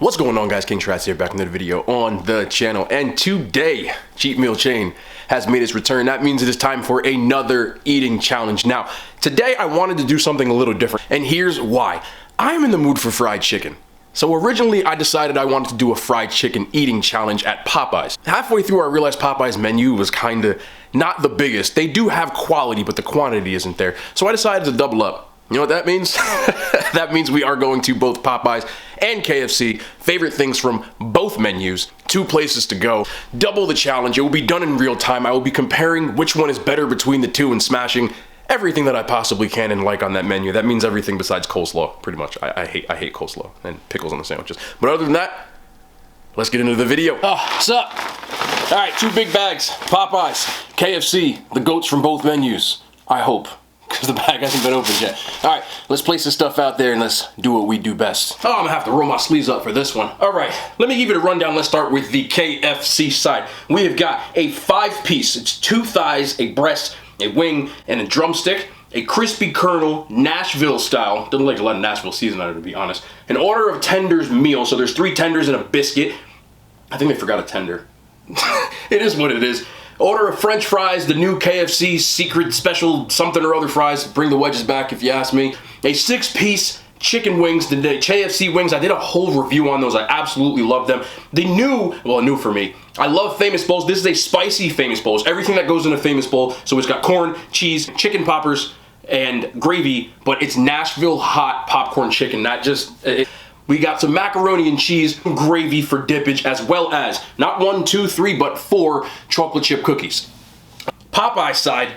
What's going on, guys? King Trats here, back in another video on the channel, and today cheat meal chain has made its return. That means it is time for another eating challenge. Now today I wanted to do something a little different, and here's why. I'm in the mood for fried chicken. So originally I decided I wanted to do a fried chicken eating challenge at Popeyes. Halfway through I realized Popeyes menu was kinda not the biggest. They do have quality, but the quantity isn't there. So I decided to double up. You know what that means? That means we are going to both Popeyes and KFC, favorite things from both menus, 2 places to go. Double the challenge, it will be done in real time. I will be comparing which one is better between the two and smashing everything that I possibly can and like on that menu. That means everything besides coleslaw, pretty much. I hate coleslaw and pickles on the sandwiches. But other than that, let's get into the video. Oh, what's up? All right, 2 big bags, Popeyes, KFC, the goats from both menus, I hope, because the bag hasn't been opened yet. All right, let's place this stuff out there and let's do what we do best. Oh, I'm gonna have to roll my sleeves up for this one. All right, let me give you a rundown. Let's start with the KFC side. We have got a 5-piece. It's 2 thighs, a breast, a wing, and a drumstick. A crispy kernel, Nashville style. Doesn't like a lot of Nashville season on it, to be honest. An order of tenders meal. So there's 3 tenders and a biscuit. I think they forgot a tender. It is what it is. Order of French fries, the new KFC secret special something or other fries. Bring the wedges back if you ask me. A 6-piece chicken wings, the KFC wings. I did a whole review on those. I absolutely love them. The new, well, new for me. I love Famous Bowls. This is a spicy Famous Bowls. Everything that goes in a Famous Bowl. So it's got corn, cheese, chicken poppers, and gravy, but it's Nashville hot popcorn chicken. Not just... We got some macaroni and cheese, gravy for dippage, as well as not 1, 2, 3, but 4 chocolate chip cookies. Popeye side,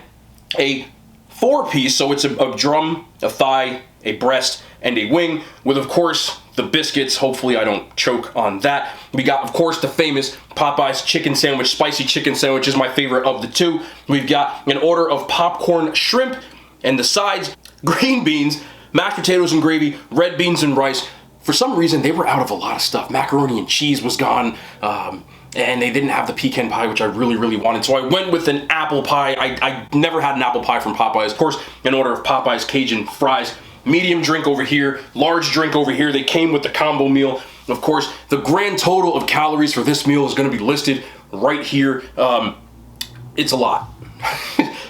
a 4-piece, so it's a drum, a thigh, a breast, and a wing, with, of course, the biscuits. Hopefully I don't choke on that. We got, of course, the famous Popeyes chicken sandwich. Spicy chicken sandwich is my favorite of the 2. We've got an order of popcorn shrimp, and the sides, green beans, mashed potatoes and gravy, red beans and rice. For some reason, they were out of a lot of stuff. Macaroni and cheese was gone, and they didn't have the pecan pie, which I really, really wanted. So I went with an apple pie. I never had an apple pie from Popeyes. Of course, an order of Popeyes Cajun fries. Medium drink over here, large drink over here. They came with the combo meal. Of course, the grand total of calories for this meal is going to be listed right here. It's a lot.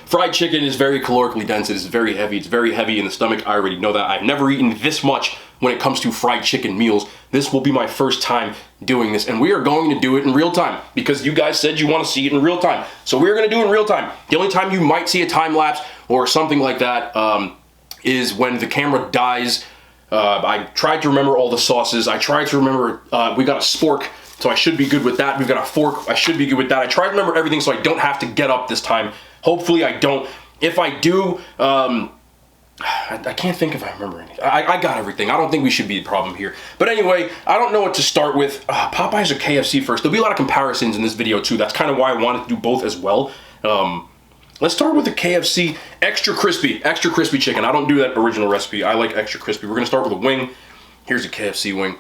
Fried chicken is very calorically dense. It is very heavy. It's very heavy in the stomach. I already know that. I've never eaten this much when it comes to fried chicken meals. This will be my first time doing this, and we are going to do it in real time because you guys said you want to see it in real time. So we're going to do it in real time. The only time you might see a time lapse or something like that is when the camera dies. I tried to remember all the sauces. I tried to remember, we got a spork, so I should be good with that. We've got a fork. I should be good with that. I tried to remember everything so I don't have to get up this time. Hopefully I don't. If I do, I can't think if I remember anything. I got everything. I don't think we should be the problem here. But anyway, I don't know what to start with. Popeyes or KFC first. There'll be a lot of comparisons in this video too. That's kind of why I wanted to do both as well. Let's start with the KFC extra crispy chicken. I don't do that original recipe. I like extra crispy. We're gonna start with a wing. Here's a KFC wing.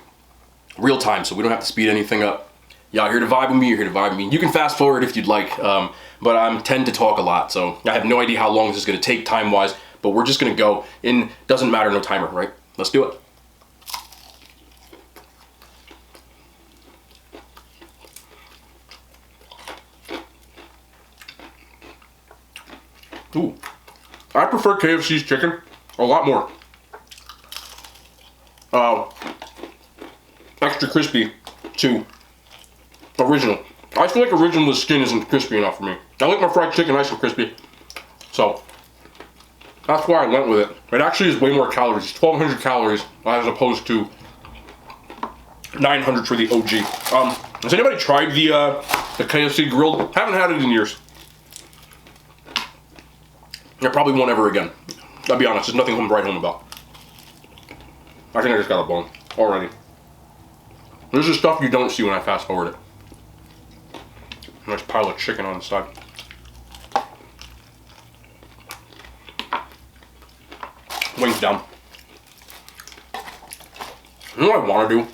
Real time, so we don't have to speed anything up. Y'all here to vibe with me, you're here to vibe with me. You can fast forward if you'd like, but I tend to talk a lot, so I have no idea how long this is gonna take time-wise, but we're just gonna go in, doesn't matter, no timer, right? Let's do it. Ooh, I prefer KFC's chicken a lot more. Extra crispy to original. I feel like original, the skin isn't crispy enough for me. I like my fried chicken nice and crispy. So, that's why I went with it. It actually is way more calories. It's 1,200 calories as opposed to 900 for the OG. Has anybody tried the KFC grilled? Haven't had it in years. I probably won't ever again. I'll be honest, there's nothing to write home about. I think I just got a bone already. This is stuff you don't see when I fast forward it. Nice pile of chicken on the side. Wings down. You know what I want to do?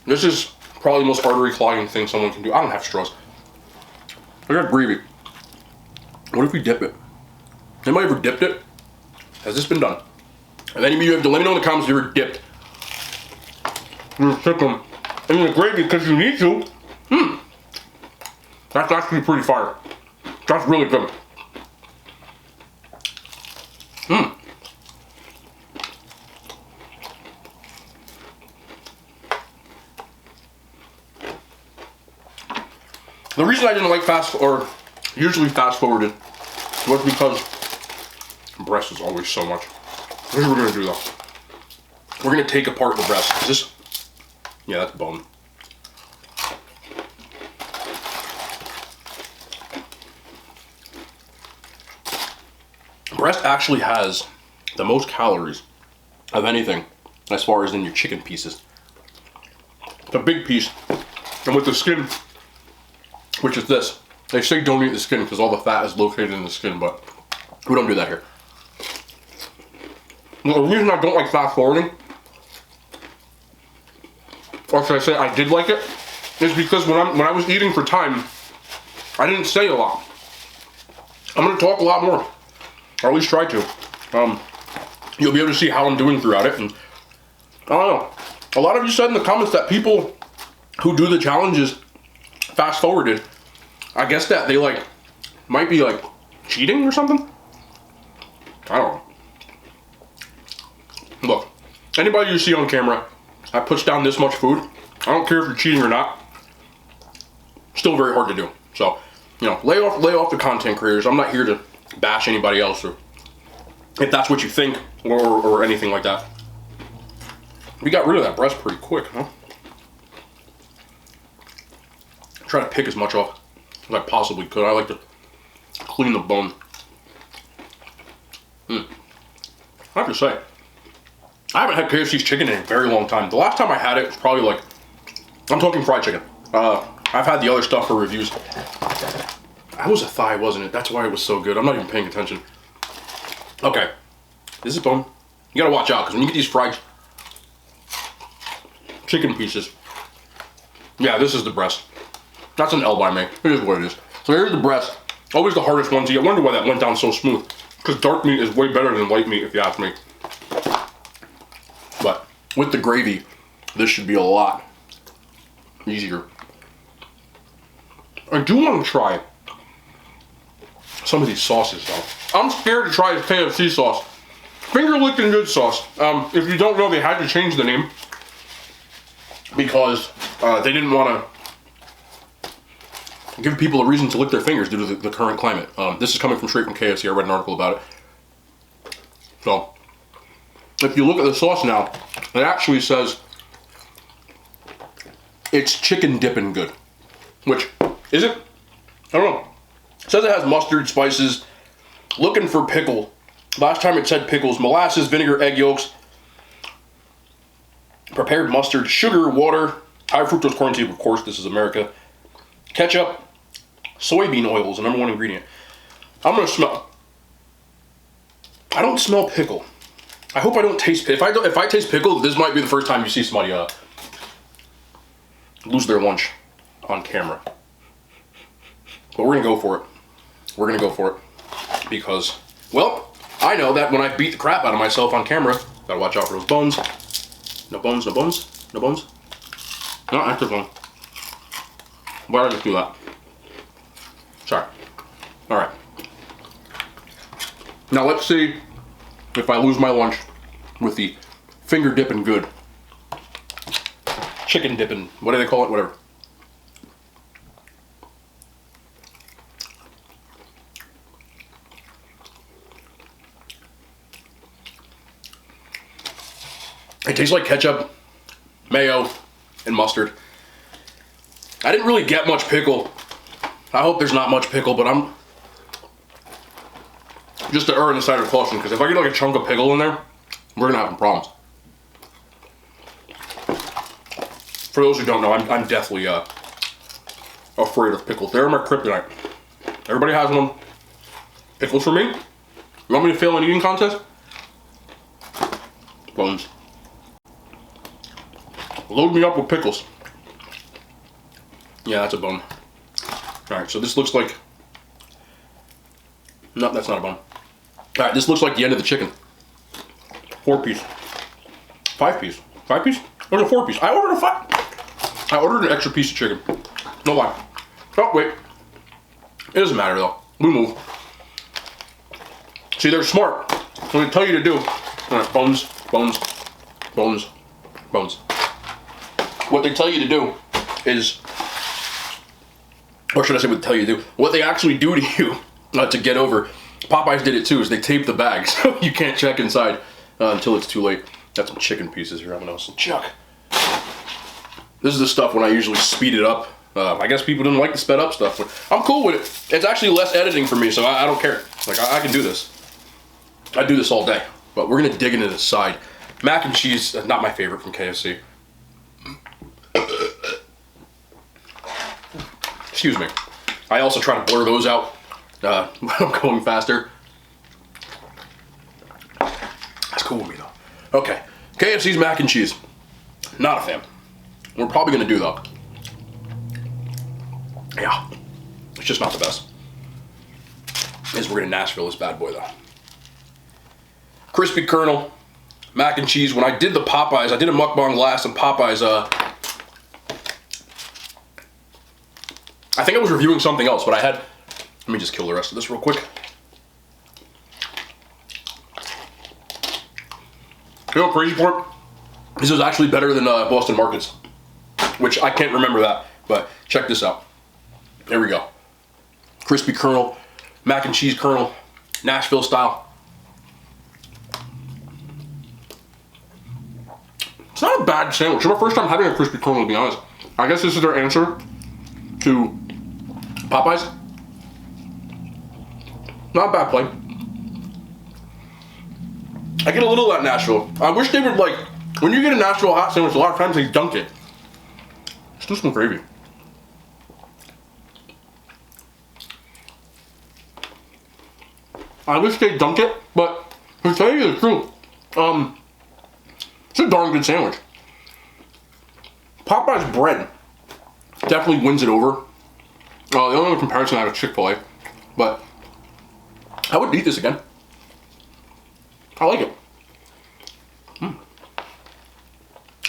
This is probably the most artery clogging thing someone can do. I don't have straws. I got gravy. What if we dip it? Anybody ever dipped it? Has this been done? And then you have to let me know in the comments if you ever dipped You just stick them in the gravy because you need to. That's actually pretty fire. That's really good. The reason I didn't like usually fast forwarded was because breast is always so much. Here's what we're gonna do though. We're gonna take apart the breast. Is this? Yeah, that's bone. Breast actually has the most calories of anything as far as in your chicken pieces. It's a big piece. And with the skin, which is this, they say don't eat the skin because all the fat is located in the skin, but we don't do that here. The reason I don't like fast forwarding, or should I say I did like it, is because when I was eating for time, I didn't say a lot. I'm gonna talk a lot more, or at least try to. You'll be able to see how I'm doing throughout it, and I don't know. A lot of you said in the comments that people who do the challenges fast forwarded, I guess that they might be cheating or something. I don't know. Look, anybody you see on camera that puts down this much food, I don't care if you're cheating or not, still very hard to do. So, you know, lay off the content creators. I'm not here to bash anybody else, or if that's what you think, or anything like that. We got rid of that breast pretty quick, huh? Try to pick as much off as I possibly could. I like to clean the bone. I have to say, I haven't had KFC's chicken in a very long time. The last time I had it was probably I'm talking fried chicken. I've had the other stuff for reviews. That was a thigh, wasn't it? That's why it was so good. I'm not even paying attention. Okay, this is bone. You gotta watch out, because when you get these fried chicken pieces, yeah, this is the breast. That's an L by me. It is what it is. So here's the breast. Always the hardest one to eat. I wonder why that went down so smooth. Because dark meat is way better than white meat, if you ask me. But with the gravy, this should be a lot easier. I do want to try some of these sauces though. I'm scared to try the KFC sauce. Finger licking good sauce. If you don't know, they had to change the name because they didn't want to give people a reason to lick their fingers due to the current climate. This is coming from straight from KFC. I read an article about it. So, if you look at the sauce now, it actually says it's chicken dipping good. Which, is it? I don't know. It says it has mustard, spices, looking for pickle. Last time it said pickles, molasses, vinegar, egg yolks, prepared mustard, sugar, water, high fructose corn syrup, of course, this is America, ketchup, soybean oil is the #1 ingredient. I'm gonna smell. I don't smell pickle. I hope I don't taste pickle. If I taste pickle, this might be the first time you see somebody lose their lunch on camera. But we're gonna go for it. We're gonna go for it because, well, I know that when I beat the crap out of myself on camera, gotta watch out for those bones. No bones, no bones, no bones. No, that's just one. Why did I just do that? Sorry. Alright. Now let's see if I lose my lunch with the finger dipping good. Chicken dipping, what do they call it? Whatever. It tastes like ketchup, mayo, and mustard. I didn't really get much pickle. I hope there's not much pickle, but I'm just to err on the side of caution, because if I get like a chunk of pickle in there, we're gonna have some problems. For those who don't know, I'm deathly afraid of pickles. They're my kryptonite. Everybody has one. Pickles for me? You want me to fail an eating contest? Bones. Load me up with pickles. Yeah, that's a bone. Alright, so this looks like... No, that's not a bone. Alright, this looks like the end of the chicken. 4 piece. 5 piece. 5 piece? There's a 4-piece. I ordered a 5. I ordered an extra piece of chicken. No lie. Oh, wait. It doesn't matter, though. We move. See, they're smart. When they tell you to do, all right, bones, bones, bones, bones. What they tell you to do is, or should I say what they tell you to do? What they actually do to you to get over. Popeyes did it too, is they tape the bag so you can't check inside until it's too late. Got some chicken pieces here. I'm gonna some chuck. This is the stuff when I usually speed it up. I guess people didn't like the sped up stuff, but I'm cool with it. It's actually less editing for me, so I don't care. Like, I can do this. I do this all day. But we're gonna dig into this side. Mac and cheese, not my favorite from KFC. Excuse me. I also try to blur those out when I'm going faster. That's cool with me though. Okay, KFC's mac and cheese. Not a fan. We're probably gonna do though. Yeah, it's just not the best. We're gonna Nashville this bad boy though. Crispy kernel, mac and cheese. When I did the Popeyes, I did a mukbang last on Popeyes. I think I was reviewing something else, but I had. Let me just kill the rest of this real quick. You know what crazy part? This is actually better than Boston Markets, which I can't remember that, but check this out. There we go. Crispy kernel, mac and cheese kernel, Nashville style. It's not a bad sandwich. It's my first time having a crispy kernel, to be honest. I guess this is their answer to Popeyes. Not a bad play. I get a little at Nashville. I wish they would, like, when you get a Nashville hot sandwich, a lot of times they dunk it. Let's do some gravy. I wish they dunk it, but to tell you the truth, it's a darn good sandwich. Popeye's bread definitely wins it over. The only other comparison I have is Chick-fil-A, but I would eat this again. I like it.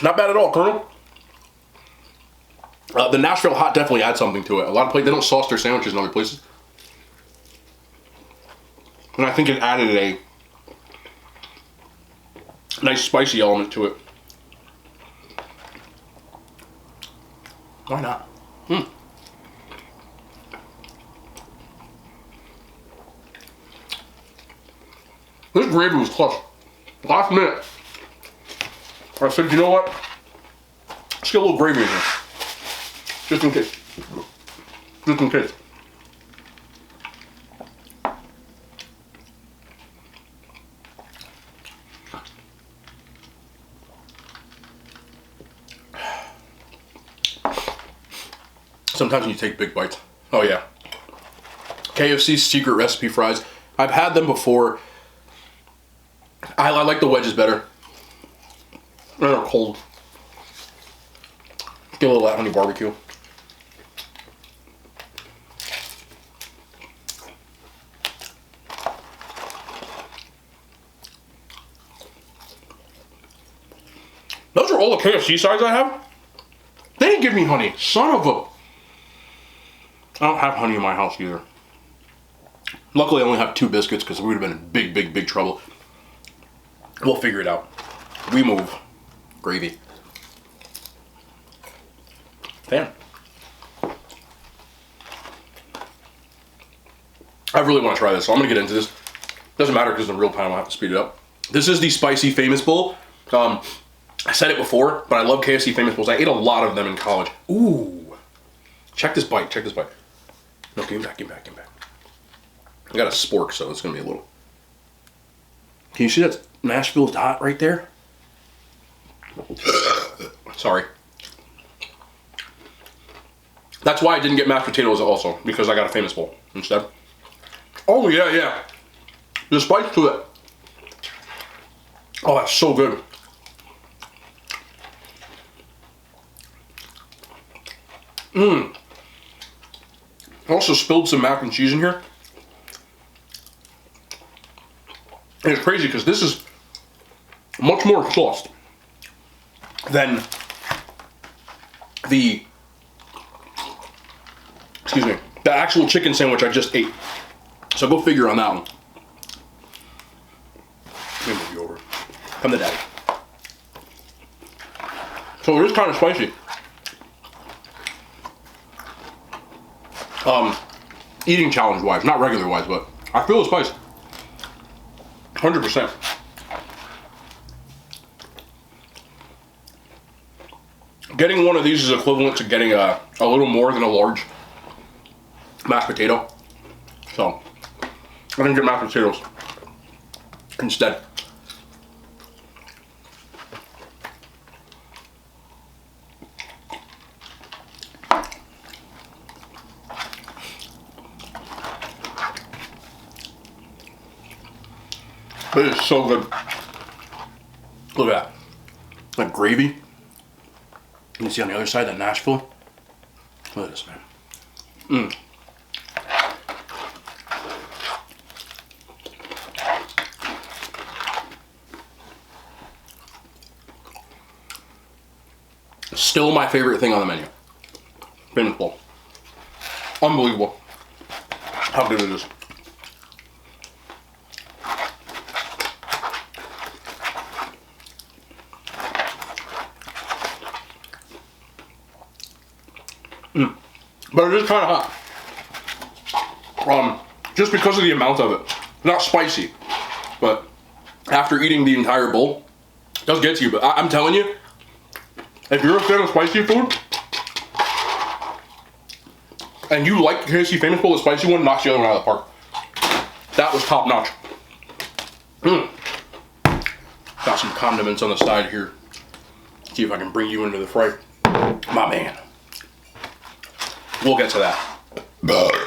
Not bad at all, Colonel. The Nashville hot definitely adds something to it. A lot of places, they don't sauce their sandwiches in other places. And I think it added a nice spicy element to it. Why not? This gravy was clutch. Last minute, I said, you know what? Let's get a little gravy in here. Just in case. Just in case. Sometimes when you take big bites. Oh yeah. KFC secret recipe fries. I've had them before. I like the wedges better. They're cold. Get a little of that honey barbecue. Those are all the KFC sides I have? They didn't give me honey. Son of a... I don't have honey in my house either. Luckily I only have 2 biscuits because we would have been in big trouble. We'll figure it out. We move. Gravy. Damn. I really want to try this, so I'm going to get into this. Doesn't matter because in real time I'll have to speed it up. This is the spicy famous bowl. I said it before, but I love KFC famous bowls. I ate a lot of them in college. Ooh. Check this bite. Check this bite. No, give me back. I got a spork, so it's going to be a little... Can you see that Nashville dot right there? Sorry. That's why I didn't get mashed potatoes also, because I got a famous bowl instead. Oh yeah. There's spice to it. Oh, that's so good. I also spilled some mac and cheese in here. And it's crazy because this is much more sauced than the, the actual chicken sandwich I just ate. So go figure on that one. Let me move you over. Come to daddy. So it is kind of spicy. Eating challenge wise, not regular wise, but I feel the spice. 100%. Getting one of these is equivalent to getting a little more than a large mashed potato. So I didn't get mashed potatoes instead. It is so good. Look at that. That gravy. You can see on the other side that Nashville. Look at this, man. Still my favorite thing on the menu. Pinnacle. Unbelievable how good it is. But it is kind of hot. Just because of the amount of it. Not spicy, but after eating the entire bowl, it does get to you. But I'm telling you, if you're a fan of spicy food, and you like the KFC Famous Bowl, the spicy one, knocks the other one out of the park. That was top notch. Got some condiments on the side here. See if I can bring you into the fray. My man. We'll get to that.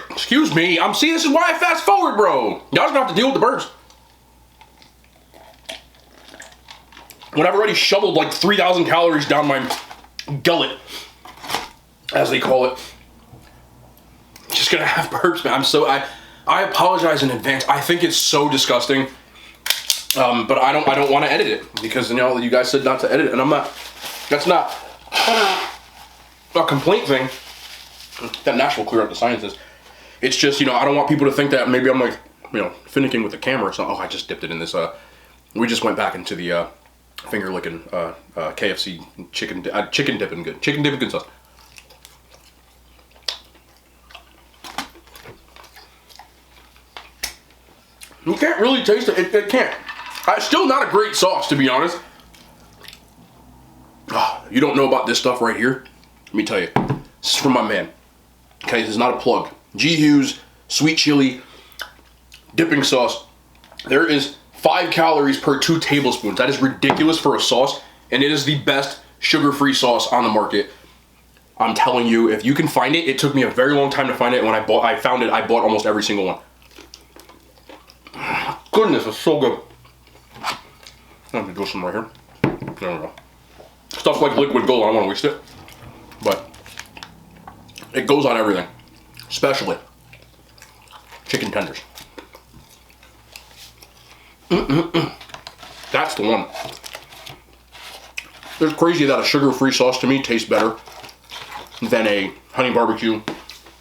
Excuse me. See, this is why I fast forward, bro. Y'all just gonna have to deal with the birds. When I've already shoveled like 3,000 calories down my gullet, as they call it. Just gonna have burps, man. I apologize in advance. I think it's so disgusting. But I don't want to edit it because you guys said not to edit it, and I'm not. That's not a complaint thing. That Nash will clear up the sciences. It's just, I don't want people to think that maybe I'm like, finicking with the camera or something. Oh, I just dipped it in this. We just went back into the finger licking KFC chicken dipping good. Chicken dipping good sauce. You can't really taste it. It can't. It's still not a great sauce, to be honest. Oh, you don't know about this stuff right here? Let me tell you. This is from my man. Okay, this is not a plug. G. Hughes sweet chili dipping sauce. There is 5 calories per 2 tablespoons. That is ridiculous for a sauce, and it is the best sugar-free sauce on the market. I'm telling you, if you can find it, it took me a very long time to find it. When I found it, I bought almost every single one. Goodness, it's so good. I'm gonna do some right here. There we go. Stuff like liquid gold, I don't want to waste it, but it goes on everything, especially chicken tenders. That's the one. It's crazy that a sugar-free sauce to me tastes better than a honey barbecue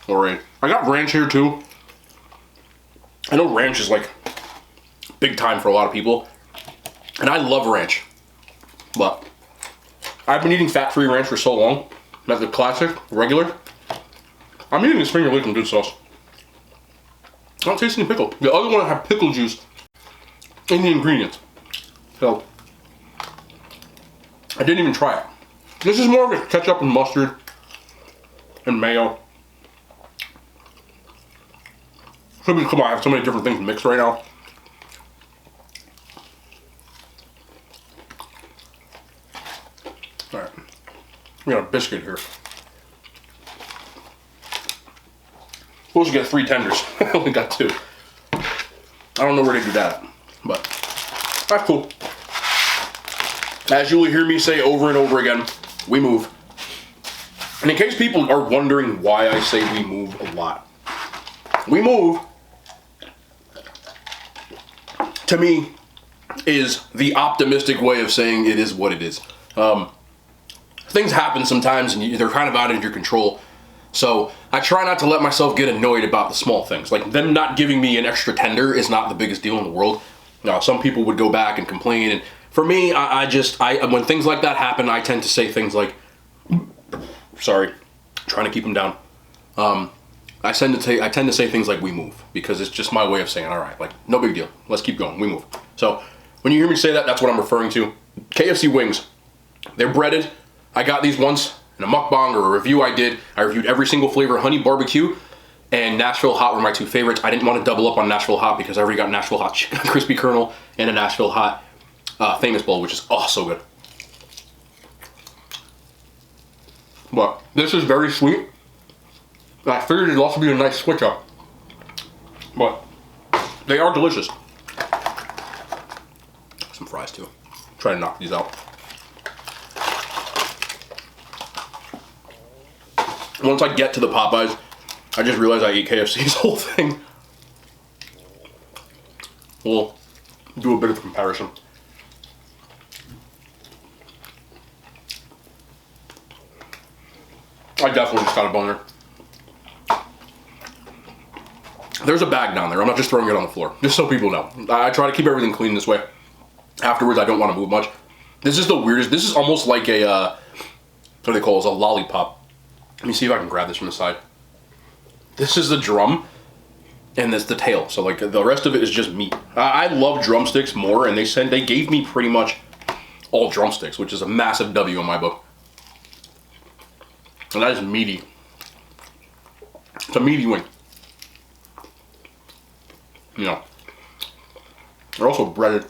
or I got ranch here too. I know ranch is like big time for a lot of people, and I love ranch, but I've been eating fat-free ranch for so long that the classic, regular, I'm eating this finger licking good sauce. I don't taste any pickle. The other one had pickle juice in the ingredients, so I didn't even try it. This is more of a ketchup and mustard and mayo. Come on, I have so many different things mixed right now. Alright, we got a biscuit here. Supposed to get 3 tenders. I only got 2. I don't know where to do that at, but that's cool. As you will hear me say over and over again, we move. And in case people are wondering why I say we move a lot, we move, to me, is the optimistic way of saying it is what it is. things happen sometimes and they're kind of out of your control. So I try not to let myself get annoyed about the small things. Like them not giving me an extra tender is not the biggest deal in the world. Now, some people would go back and complain, and for me, I when things like that happen, I tend to say things like, sorry, trying to keep them down. I tend to say things like, we move, because it's just my way of saying, all right, like, no big deal. Let's keep going. We move. So when you hear me say that, that's what I'm referring to. KFC wings, they're breaded. I got these once in a mukbang or a review I did. I reviewed every single flavor. Honey barbecue and Nashville hot were my two favorites. I didn't want to double up on Nashville hot because I already got Nashville hot crispy kernel and a Nashville hot famous bowl, which is oh so good. But this is very sweet. I figured it'd also be a nice switch up. But they are delicious. Some fries too. Try to knock these out. Once I get to the Popeyes, I just realized I ate KFC's whole thing. We'll do a bit of comparison. I definitely just got a boner. There's a bag down there. I'm not just throwing it on the floor. Just so people know. I try to keep everything clean this way. Afterwards, I don't want to move much. This is the weirdest. This is almost like a, what do they call it? It's a lollipop. Let me see if I can grab this from the side. This is the drum, and that's the tail. So like the rest of it is just meat. I love drumsticks more, and they gave me pretty much all drumsticks, which is a massive W in my book. And that is meaty. It's a meaty wing. You know, they're also breaded.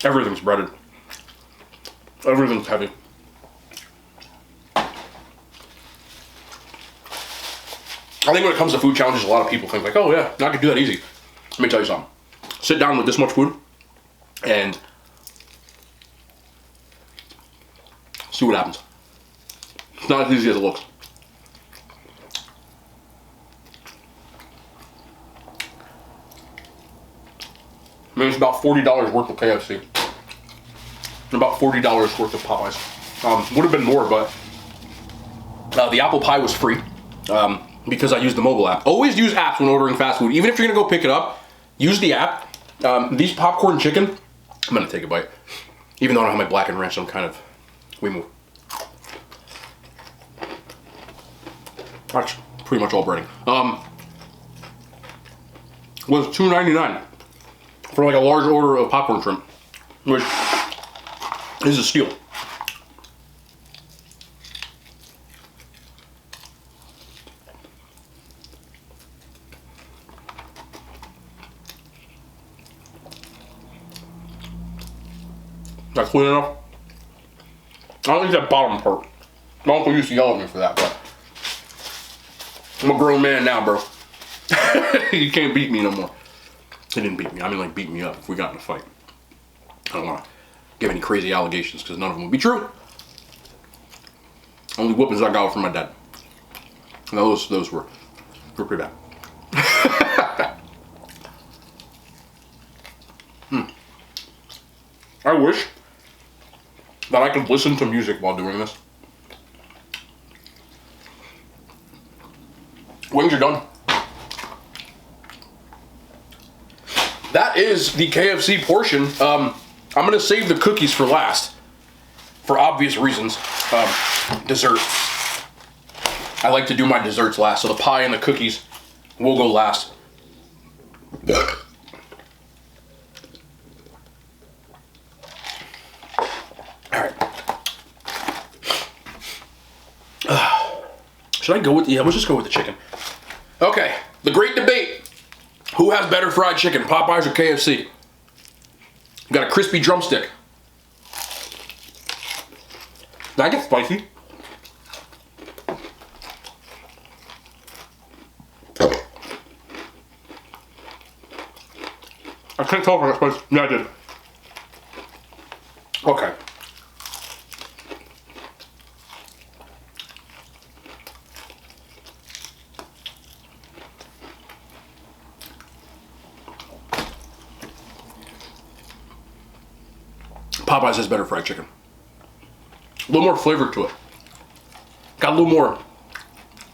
Everything's breaded. Everything's heavy. I think when it comes to food challenges, a lot of people think like, oh yeah, I could do that easy. Let me tell you something. Sit down with this much food and see what happens. It's not as easy as it looks. I mean, it's about $40 worth of KFC. And about $40 worth of Popeyes. Would have been more, but the apple pie was free. Because I used the mobile app. Always use apps when ordering fast food. Even if you're gonna go pick it up, use the app. These popcorn chicken, I'm gonna take a bite. Even though I don't have my black and ranch, I'm kind of, we move. That's pretty much all breading. Was $2.99 for like a large order of popcorn shrimp, which is a steal. That's clean enough. I don't think that bottom part. My uncle used to yell at me for that, but I'm a grown man now, bro. You can't beat me no more. He didn't beat me. I mean, like, beat me up if we got in a fight. I don't want to give any crazy allegations because none of them would be true. Only whoopings I got from my dad. And those were pretty bad. I wish that I could listen to music while doing this. Wings are done. That is the KFC portion. I'm gonna save the cookies for last, for obvious reasons. Dessert. I like to do my desserts last, so the pie and the cookies will go last. Should I go with, yeah, let's just go with the chicken. Okay, the great debate. Who has better fried chicken, Popeyes or KFC? You got a crispy drumstick. Did I get spicy? I can't tell if I got spicy. Yeah, I did. Okay. Popeyes has better fried chicken. A little more flavor to it. Got a little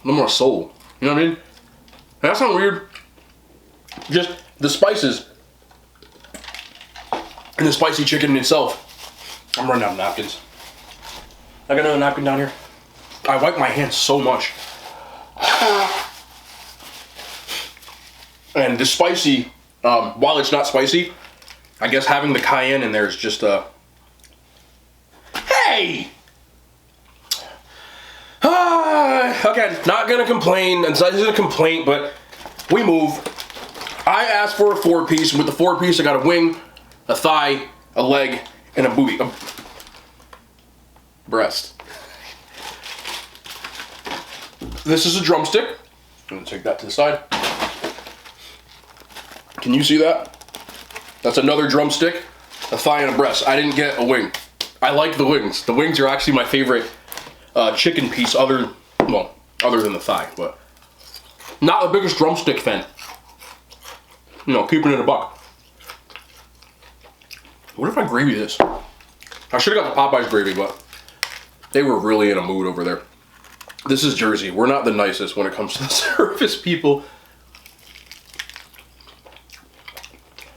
more soul. You know what I mean? That sounds weird. Just the spices and the spicy chicken itself. I'm running out of napkins. I got another napkin down here. I wipe my hands so much. And the spicy, while it's not spicy, I guess having the cayenne in there is just hey! Okay, not gonna complain. This isn't a complaint, but we move. I asked for a 4-piece, and with the 4-piece, I got a wing, a thigh, a leg, and a booty. A breast. This is a drumstick. I'm gonna take that to the side. Can you see that? That's another drumstick, a thigh, and a breast. I didn't get a wing. I like the wings. The wings are actually my favorite chicken piece, other than the thigh, but not the biggest drumstick fan. You know, keeping it a buck. What if I gravy this? I should have got the Popeyes gravy, but they were really in a mood over there. This is Jersey. We're not the nicest when it comes to the service people.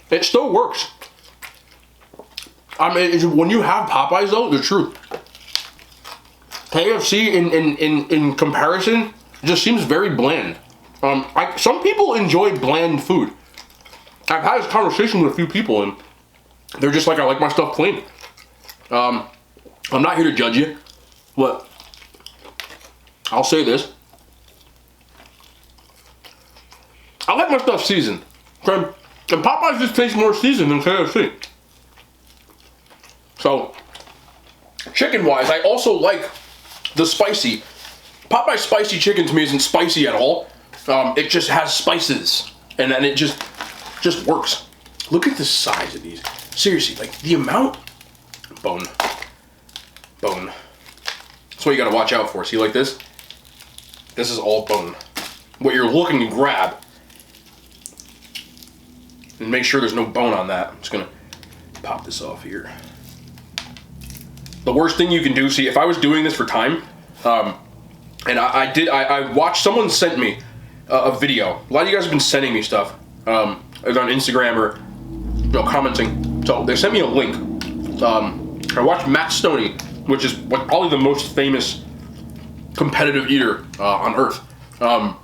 It still works. I mean, when you have Popeyes though, the truth. KFC in comparison just seems very bland. Some people enjoy bland food. I've had this conversation with a few people and they're just like, I like my stuff plain. I'm not here to judge you, but I'll say this. I like my stuff seasoned. Okay? And Popeyes just tastes more seasoned than KFC. So, chicken-wise, I also like the spicy. Popeye's spicy chicken to me isn't spicy at all. It just has spices, and then it just works. Look at the size of these. Seriously, like the amount. Bone. That's what you gotta watch out for. See, like this? This is all bone. What you're looking to grab. And make sure there's no bone on that. I'm just gonna pop this off here. The worst thing you can do, see, if I was doing this for time, and I watched, someone sent me a video. A lot of you guys have been sending me stuff, either on Instagram or commenting. So they sent me a link. I watched Matt Stoney, which is probably the most famous competitive eater on earth. So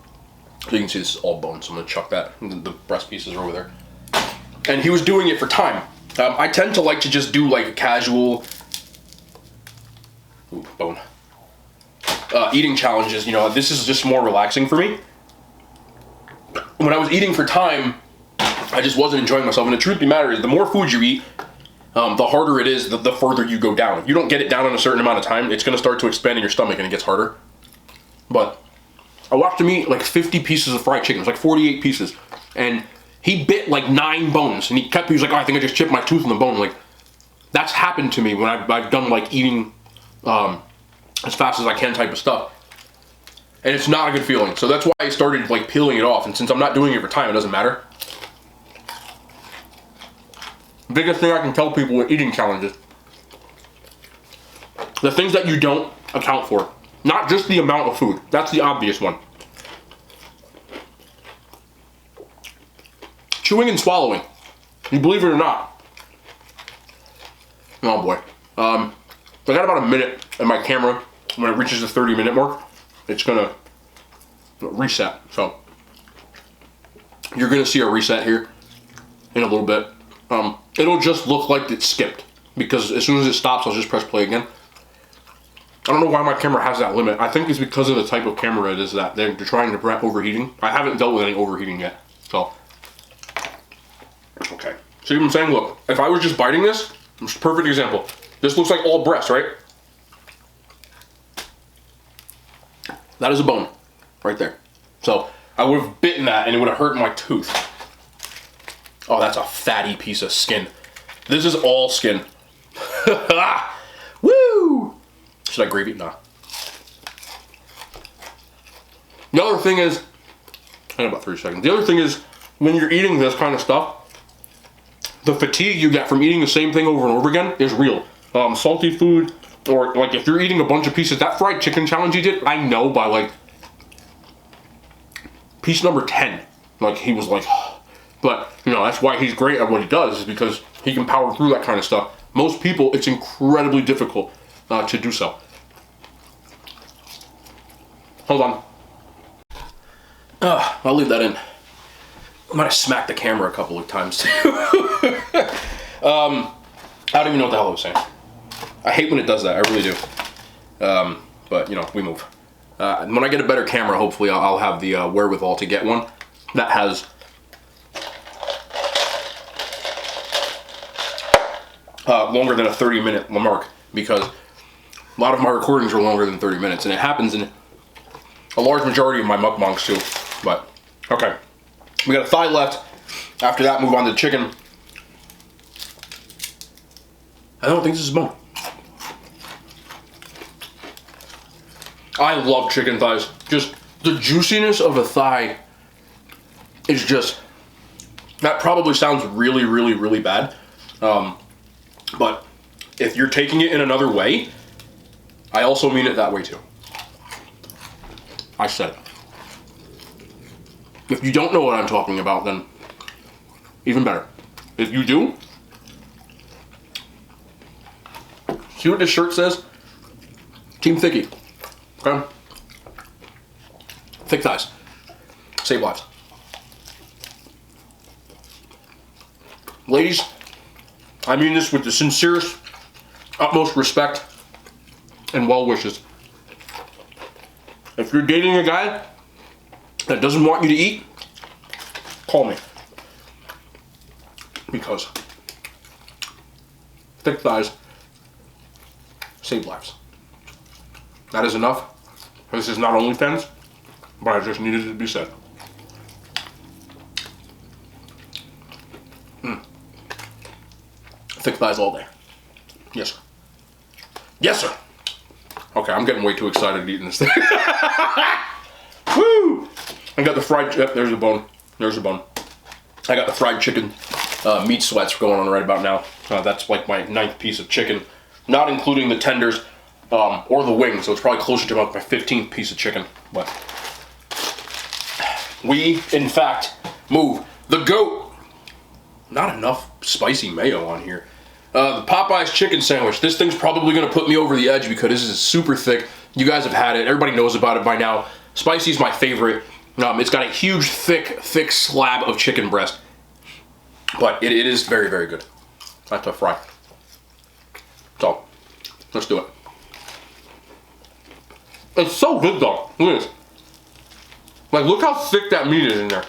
you can see this is all bone, so I'm gonna chuck that. The breast pieces are over there. And he was doing it for time. I tend to like to just do like a casual bone eating challenges. You know, this is just more relaxing for me. When I was eating for time, I just wasn't enjoying myself. And the truth of the matter is, the more food you eat, the harder it is, the further you go down. If you don't get it down in a certain amount of time, it's going to start to expand in your stomach and it gets harder. But I watched him eat like 50 pieces of fried chicken. It was like 48 pieces. And he bit like 9 bones. And he was like, oh, I think I just chipped my tooth in the bone. Like, that's happened to me when I've done like eating as fast as I can type of stuff. And it's not a good feeling. So that's why I started like peeling it off. And since I'm not doing it for time, it doesn't matter. Biggest thing I can tell people with eating challenges: the things that you don't account for. Not just the amount of food. That's the obvious one. Chewing and swallowing. You believe it or not. Oh boy. I got about a minute in my camera. When it reaches the 30-minute mark, it's gonna reset. So you're gonna see a reset here in a little bit. It'll just look like it skipped, because as soon as it stops, I'll just press play again. I don't know why my camera has that limit. I think it's because of the type of camera it is that they're trying to prevent overheating. I haven't dealt with any overheating yet, so. Okay, see what I'm saying? Look, if I was just biting this, it's a perfect example. This looks like all breast, right? That is a bone, right there. So I would have bitten that and it would have hurt my tooth. Oh, that's a fatty piece of skin. This is all skin. Woo! Should I gravy it? Nah. The other thing is, in about 3 seconds. The other thing is, when you're eating this kind of stuff, the fatigue you get from eating the same thing over and over again is real. Salty food, or like if you're eating a bunch of pieces, that fried chicken challenge he did, I know by like piece number 10, like he was like, but you know, that's why he's great at what he does, is because he can power through that kind of stuff. Most people, it's incredibly difficult to do so. Hold on. I'll leave that in. I might have smacked the camera a couple of times too. I don't even know what the hell I was saying. I hate when it does that, I really do. But you know, we move. When I get a better camera, hopefully I'll have the wherewithal to get one that has longer than a 30-minute mark, because a lot of my recordings are longer than 30 minutes, and it happens in a large majority of my mukbangs too. But okay, we got a thigh left. After that, move on to the chicken. I don't think this is bone. I love chicken thighs. Just the juiciness of a thigh is just, that probably sounds really, really, really bad. But if you're taking it in another way, I also mean it that way too. I said it. If you don't know what I'm talking about, then even better. If you do, see what this shirt says? Team Thicky. Okay? Thick thighs. Save lives. Ladies, I mean this with the sincerest, utmost respect and well wishes. If you're dating a guy that doesn't want you to eat, call me. Because thick thighs save lives. That is enough. This is not OnlyFans, but I just needed it to be said. Thick thighs all day. Yes, sir. Yes, sir. Okay, I'm getting way too excited eating this thing. Woo! I got the fried, yep, there's the bone. There's the bone. I got the fried chicken meat sweats going on right about now. That's like my 9th piece of chicken, not including the tenders or the wings, so it's probably closer to about my 15th piece of chicken. But we, in fact, move the goat. Not enough spicy mayo on here. The Popeyes chicken sandwich. This thing's probably gonna put me over the edge because this is super thick. You guys have had it. Everybody knows about it by now. Spicy's my favorite. It's got a huge, thick slab of chicken breast. But it is very, very good. That's a fry. So, let's do it. It's so good though. Look at this. Like, look how thick that meat is in there.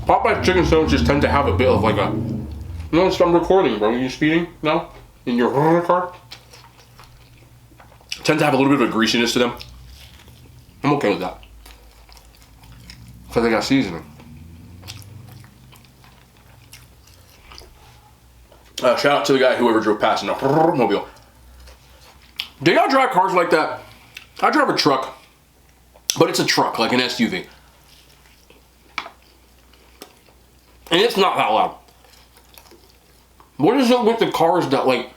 Popeyes chicken sandwiches tend to have a bit of like a, you know, I'm recording, bro. Are you speeding now? In your car? Tend to have a little bit of a greasiness to them. I'm okay with that. Because they got seasoning. Shout out to the guy whoever drove past in a mobile. Do y'all drive cars like that? I drive a truck, but it's a truck, like an SUV. And it's not that loud. What is it with the cars that like,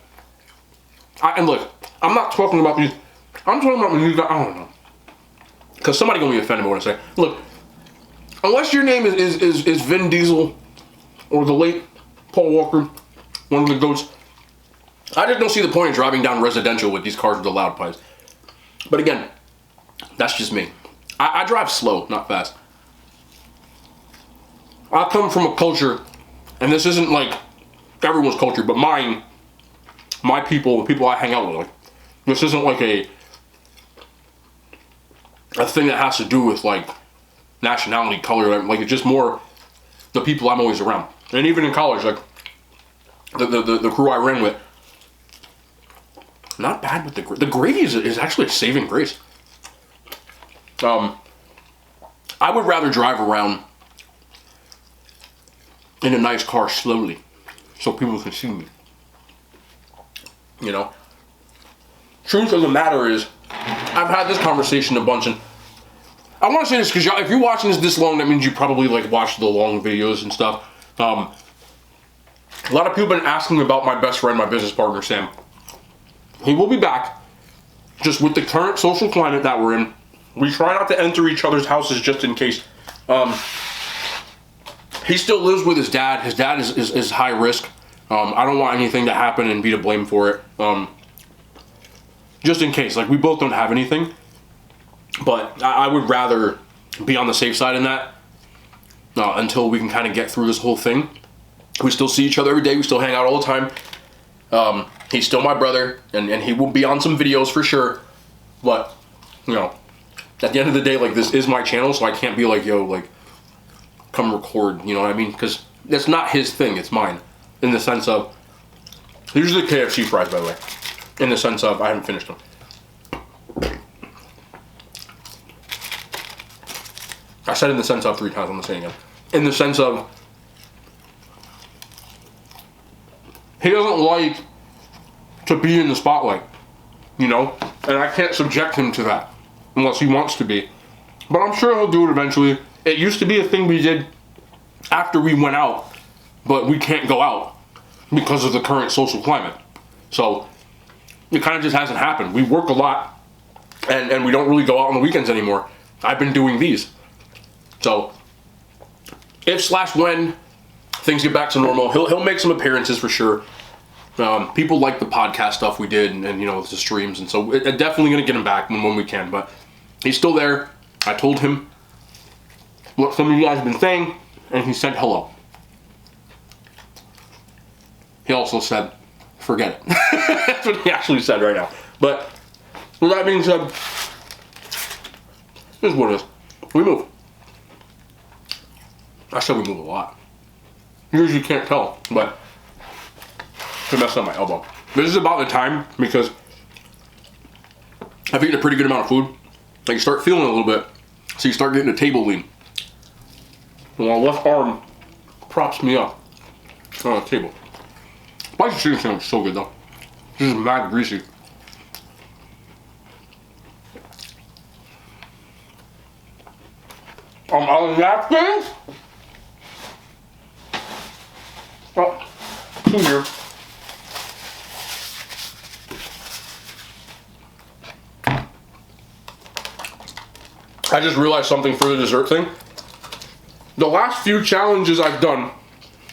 and look, I'm not talking about these, I'm talking about when you got, I don't know. Because somebody gonna be offended by what I say. Look, unless your name is Vin Diesel or the late Paul Walker, one of the goats, I just don't see the point of driving down residential with these cars with the loud pipes. But again, that's just me. I drive slow, not fast. I come from a culture, and this isn't like everyone's culture, but mine, my people, the people I hang out with, like, this isn't like a thing that has to do with like nationality, color, like it's just more the people I'm always around. And even in college, like the crew I ran with, not bad with the gravy is actually a saving grace. I would rather drive around in a nice car slowly so people can see me. You know? Truth of the matter is, I've had this conversation a bunch, and I want to say this because if you're watching this long, that means you probably like watch the long videos and stuff. A lot of people have been asking me about my best friend, my business partner, Sam. He will be back, just with the current social climate that we're in. We try not to enter each other's houses just in case. He still lives with his dad. His dad is high risk. I don't want anything to happen and be to blame for it. Just in case. Like, we both don't have anything. But I would rather be on the safe side in that until we can kind of get through this whole thing. We still see each other every day. We still hang out all the time. He's still my brother, and he will be on some videos for sure. But, you know, at the end of the day, like, this is my channel, so I can't be like, yo, like, come record, you know what I mean? Because it's not his thing, it's mine. In the sense of, these are the KFC fries, by the way. In the sense of, I haven't finished them. I said in the sense of 3 times, I'm gonna say it again. In the sense of, he doesn't like to be in the spotlight, you know? And I can't subject him to that, unless he wants to be. But I'm sure he'll do it eventually. It used to be a thing we did after we went out, but we can't go out because of the current social climate. So it kind of just hasn't happened. We work a lot, and we don't really go out on the weekends anymore. I've been doing these. So if/when things get back to normal, he'll make some appearances for sure. People like the podcast stuff we did, and you know, the streams, and so we're definitely gonna get him back when we can. But he's still there. I told him what some of you guys have been saying, and he said hello. He also said, forget it. That's what he actually said right now. But with that being said, this is what it is. We move. I said we move a lot. You usually can't tell, but I messed up my elbow. This is about the time, because I've eaten a pretty good amount of food. Like, you start feeling it a little bit, so you start getting a table lean. And my left arm props me up on the table. Spicy chicken sandwich is so good though. This is mad greasy. On napkins? Oh, 2 here. I just realized something for the dessert thing. The last few challenges I've done,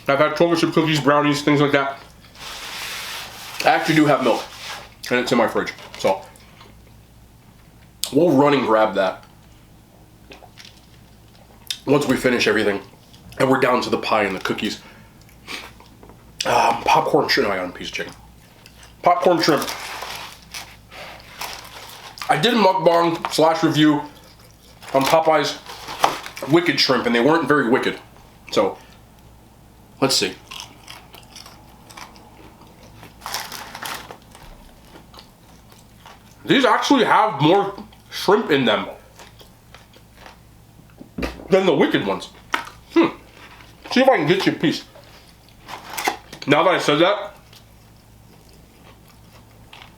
I've had chocolate chip cookies, brownies, things like that. I actually do have milk, and it's in my fridge, so we'll run and grab that once we finish everything, and we're down to the pie and the cookies. Popcorn shrimp. No, I got a piece of chicken. Popcorn shrimp. I did a mukbang / review on Popeyes wicked shrimp, and they weren't very wicked. So let's see. These actually have more shrimp in them than the wicked ones. See if I can get you a piece. Now that I said that,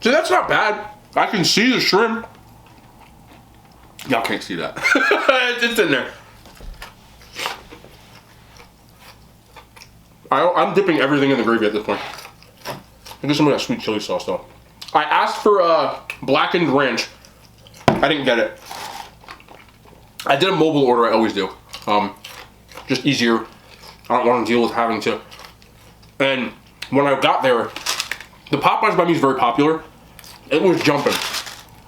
see, that's not bad. I can see the shrimp. Y'all can't see that. It's in there. I'm dipping everything in the gravy at this point. I get some of that sweet chili sauce though. I asked for blackened ranch. I didn't get it. I did a mobile order, I always do. Just easier. I don't want to deal with having to. And when I got there, the Popeyes by me is very popular. It was jumping.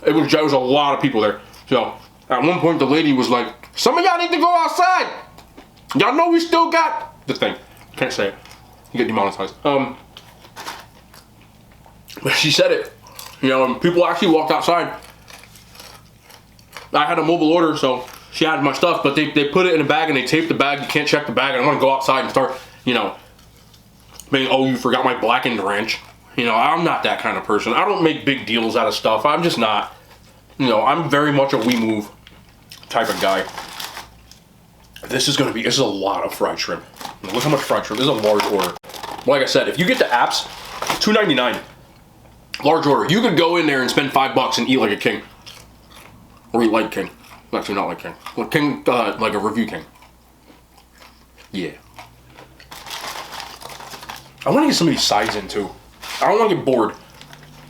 It was a lot of people there. So at one point the lady was like, "Some of y'all need to go outside. Y'all know we still got the thing." Can't say it. You get demonetized. But she said it. You know, and people actually walked outside. I had a mobile order, so she had my stuff, but they put it in a bag and they taped the bag. You can't check the bag. I don't want to go outside and start, you know, being, "Oh, you forgot my blackened ranch." You know, I'm not that kind of person. I don't make big deals out of stuff. I'm just not. You know, I'm very much a we move type of guy. This is a lot of fried shrimp. Look how much fried shrimp. This is a large order. Like I said, if you get the apps, $2.99. Large order. You could go in there and spend $5 and eat like a king. Or eat like king. Actually, not like king. Like king, like a review king. Yeah. I want to get some of these sides in too. I don't want to get bored.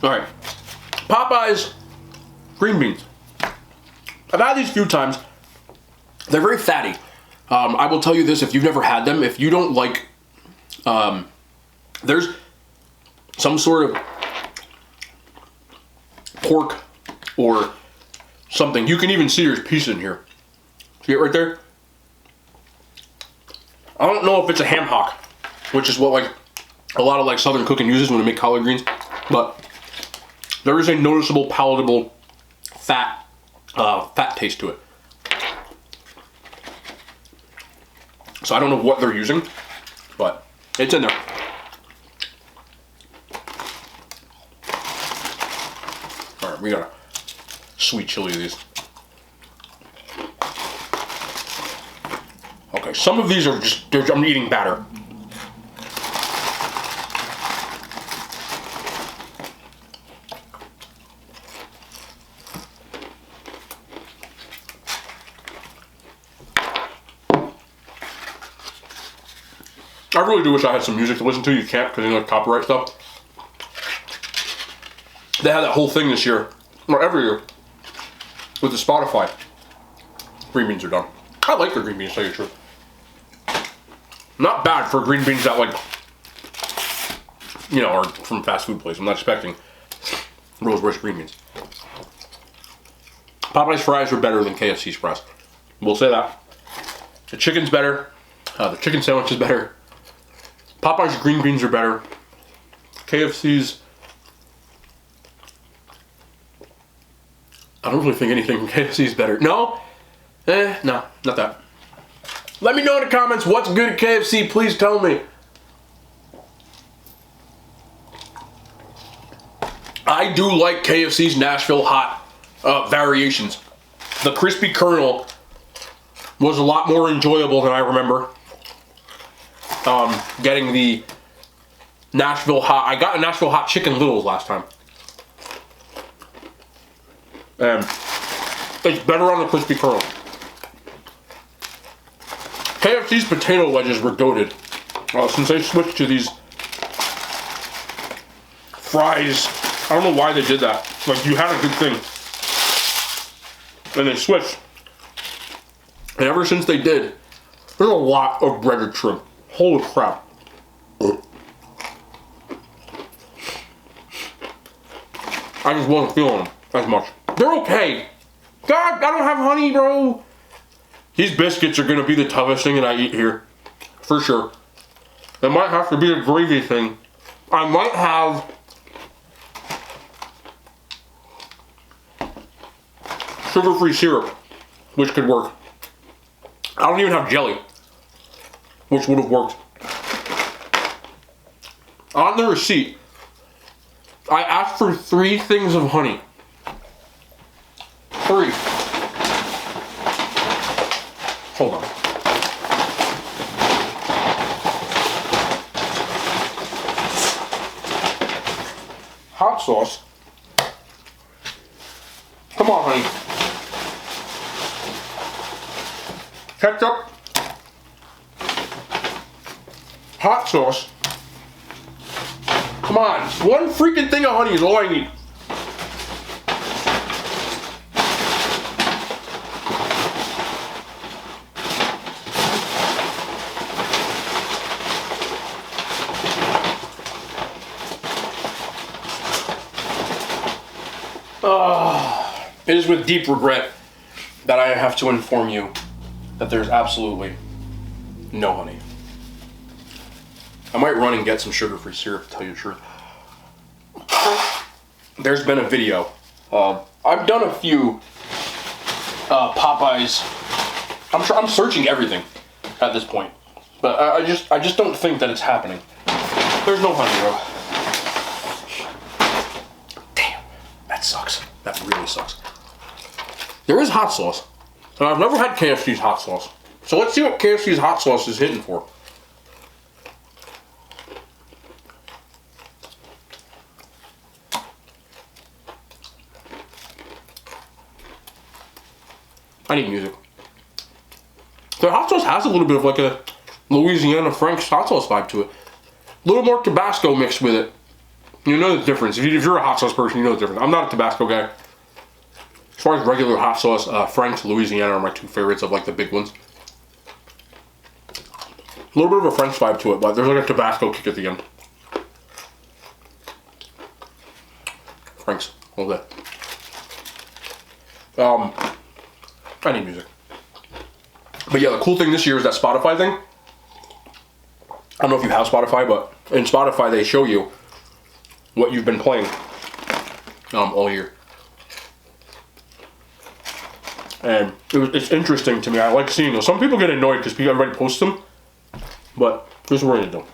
All right, Popeyes green beans. I've had these a few times. They're very fatty. I will tell you this, if you've never had them, if you don't like, there's some sort of pork or something. You can even see there's piece in here. See it right there? I don't know if it's a ham hock, which is what like a lot of like Southern cooking uses when they make collard greens, but there is a noticeable, palatable fat taste to it. So I don't know what they're using, but it's in there. All right, we got a sweet chili of these. Okay, some of these are just, I'm eating batter. I really do wish I had some music to listen to. You can't because you know copyright stuff. They had that whole thing this year, or every year, with the Spotify. Green beans are done. I like their green beans, to tell you the truth. Not bad for green beans that like, you know, are from fast food place. I'm not expecting Rolls Royce green beans. Popeyes fries are better than KFC's fries. We'll say that. The chicken's better. The chicken sandwich is better. Popeyes green beans are better. KFC's, I don't really think anything from KFC is better. No? No, not that. Let me know in the comments what's good at KFC. Please tell me. I do like KFC's Nashville hot variations. The crispy kernel was a lot more enjoyable than I remember. Getting the Nashville hot. I got a Nashville hot chicken littles last time. And it's better on the crispy kernel. KFC's potato wedges were goated. Since they switched to these fries, I don't know why they did that. Like, you had a good thing. And they switched. And ever since they did, there's a lot of breaded shrimp. Holy crap. I just wasn't feeling them as much. They're okay. God, I don't have honey, bro. These biscuits are gonna be the toughest thing that I eat here. For sure. It might have to be a gravy thing. I might have sugar-free syrup, which could work. I don't even have jelly, which would have worked. On the receipt, I asked for 3 things of honey. 3. Hold on. Hot sauce. Come on, honey. Ketchup. Hot sauce. Come on. 1 freaking thing of honey is all I need. It is with deep regret that I have to inform you that there's absolutely no honey. I might run and get some sugar-free syrup, to tell you the truth. There's been a video. I've done a few Popeyes. I'm searching everything at this point, but I just don't think that it's happening. There's no honey, bro. Damn, that sucks. That really sucks. There is hot sauce, and I've never had KFC's hot sauce. So let's see what KFC's hot sauce is hitting for. I need music. The hot sauce has a little bit of like a Louisiana Frank's hot sauce vibe to it. A little more Tabasco mixed with it. You know the difference. If you're a hot sauce person, you know the difference. I'm not a Tabasco guy. As far as regular hot sauce, Frank's, Louisiana are my two favorites of like the big ones. A little bit of a French vibe to it, but there's like a Tabasco kick at the end. Frank's, all day. I need music. But yeah, the cool thing this year is that Spotify thing. I don't know if you have Spotify, but in Spotify they show you what you've been playing all year. And it's interesting to me. I like seeing those. Some people get annoyed because everybody posts them. But here's what we're going to do.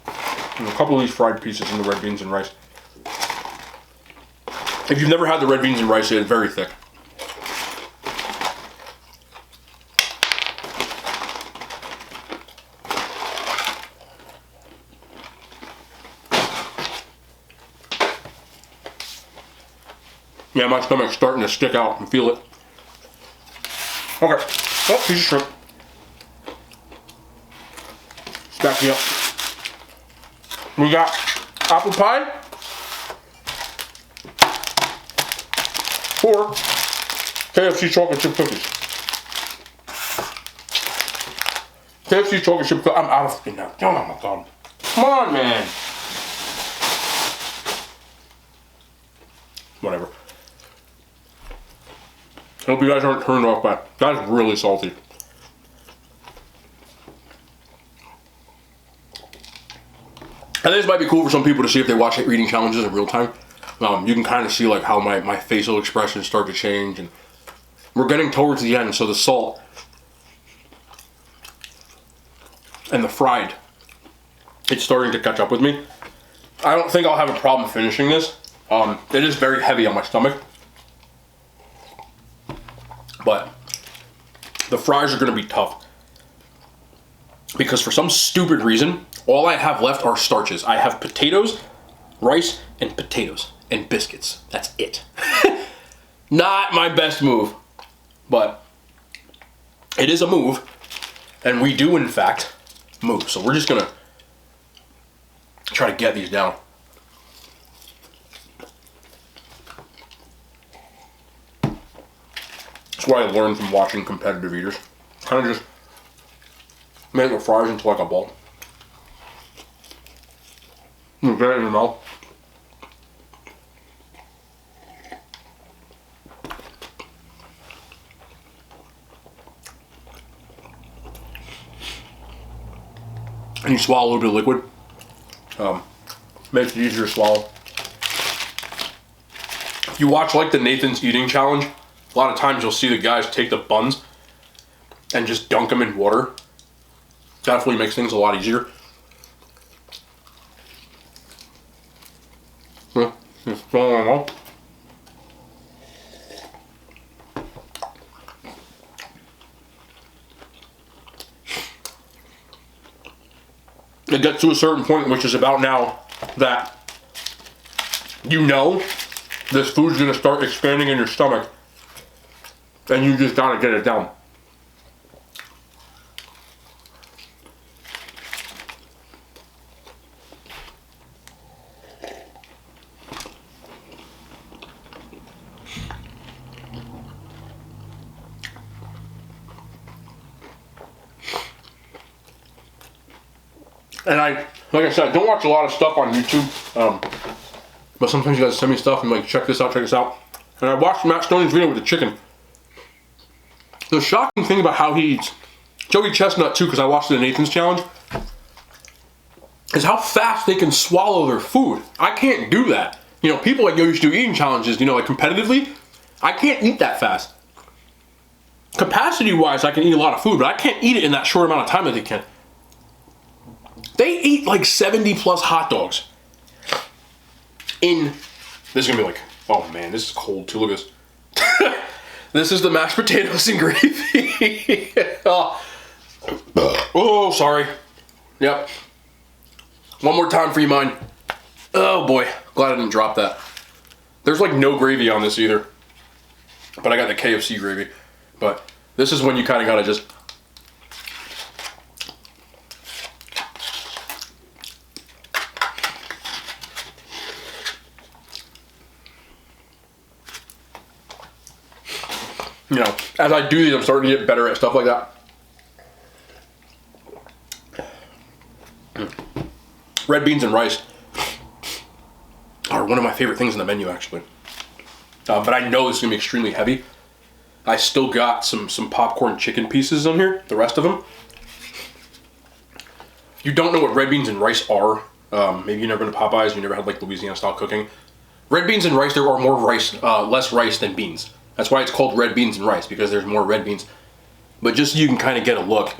There's a couple of these fried pieces in the red beans and rice. If you've never had the red beans and rice, it's very thick. Yeah, my stomach's starting to stick out and feel it. Okay. Oh, piece of shrimp. Stack me up. We got apple pie. Or KFC chocolate chip cookies. KFC chocolate chip cookies. I'm out of it now. Oh my god. Come on, man. Whatever. I hope you guys aren't turned off by it. That's really salty. I think this might be cool for some people to see if they watch eating challenges in real time. You can kind of see like how my facial expressions start to change, and we're getting towards the end, so the salt and the fried, it's starting to catch up with me. I don't think I'll have a problem finishing this. It is very heavy on my stomach, but the fries are going to be tough because for some stupid reason, all I have left are starches. I have potatoes, rice, and potatoes, and biscuits. That's it. Not my best move, but it is a move, and we do, in fact, move. So we're just going to try to get these down. That's what I learned from watching competitive eaters. Kind of just make the fries into like a ball. Get it in your mouth. And you swallow a little bit of liquid. Makes it easier to swallow. If you watch like the Nathan's Eating Challenge, a lot of times you'll see the guys take the buns and just dunk them in water. Definitely makes things a lot easier. Just throw them out. It gets to a certain point, which is about now, that you know this food's gonna start expanding in your stomach, and you just gotta get it down. And like I said, don't watch a lot of stuff on YouTube, but sometimes you guys send me stuff and like, check this out. And I watched Matt Stoney's video with the chicken. The shocking thing about how he eats, Joey Chestnut too, because I watched the Nathan's Challenge, is how fast they can swallow their food. I can't do that. You know, people like used to do eating challenges, you know, like competitively, I can't eat that fast. Capacity-wise, I can eat a lot of food, but I can't eat it in that short amount of time that they can. They eat like 70 plus hot dogs in, this is gonna be like, oh man, this is cold too, look at this. This is the mashed potatoes and gravy. Oh, sorry. Yep. One more time for you, mine. Oh boy, glad I didn't drop that. There's like no gravy on this either, but I got the KFC gravy. But this is when you kind of gotta just, You know, as I do these, I'm starting to get better at stuff like that. Red beans and rice are one of my favorite things on the menu, actually. But I know this is gonna be extremely heavy. I still got some popcorn chicken pieces on here, the rest of them. If you don't know what red beans and rice are, maybe you've never been to Popeyes, you never had like Louisiana style cooking. Red beans and rice, there are more rice, less rice than beans. That's why it's called red beans and rice, because there's more red beans. But just so you can kind of get a look.